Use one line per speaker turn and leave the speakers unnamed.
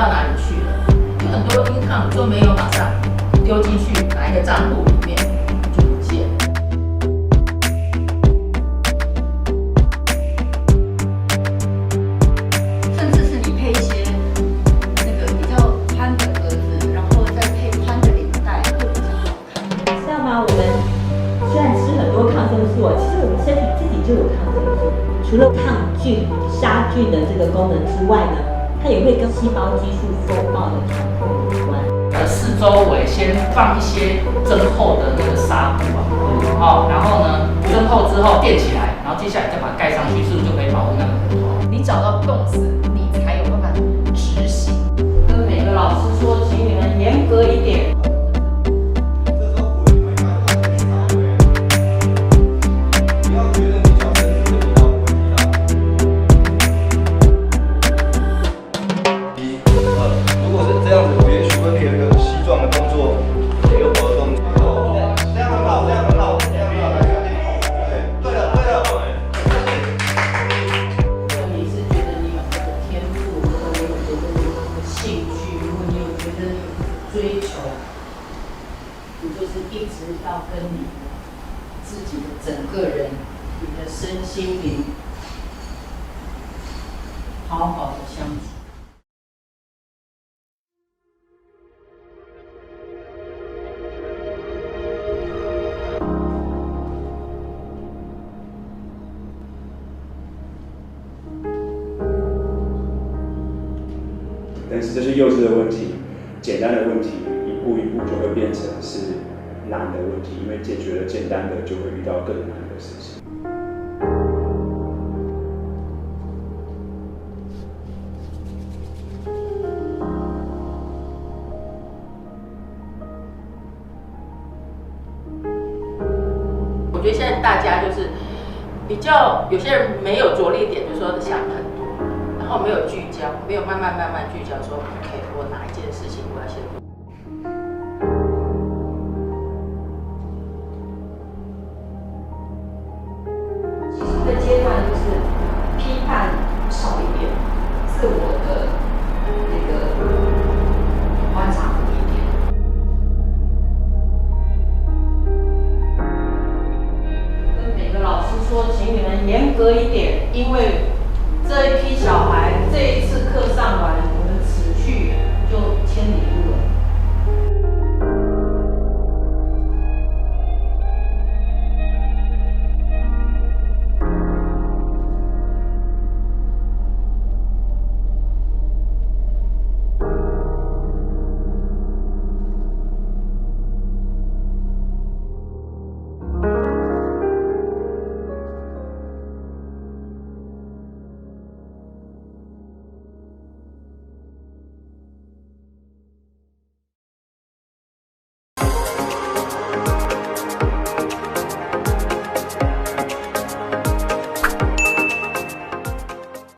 到哪里去了？有很多income就没有马上丢进去哪一个账户里面就不见了。
甚至是你配一些那个比较宽的格子，然后再配宽的领带，会比较好看。
知道吗？我们虽然吃很多抗生素其实我们身体自己就有抗生素，除了抗菌、杀菌的这个功能之外呢，它也会跟细胞激素风暴的调控有关。
四周围先放一些增厚的那个纱布然后呢，增厚之后垫起来，然后接下来再把它盖上去，是不是就可以保护那个骨头？
你找到洞子，你才有办法执行。
跟每个老师说，请你们严格一点。
追求，你就是一直要跟你自己的整个人，你的身心灵，好好的相处。
但是这是幼稚的问题。简单的问题一步一步就会变成是难的问题，因为解决了简单的，就会遇到更难的事情。
我觉得现在大家就是比较，有些人没有着力点，就是说想很多，然后没有聚焦，没有慢慢聚焦说 ，OK， 我哪一件事情我要先做。
其实这个阶段就是批判少一点，自我的那个观察多一点。
跟每个老师说，请你们严格一点，因为这一批小孩这一次课上完。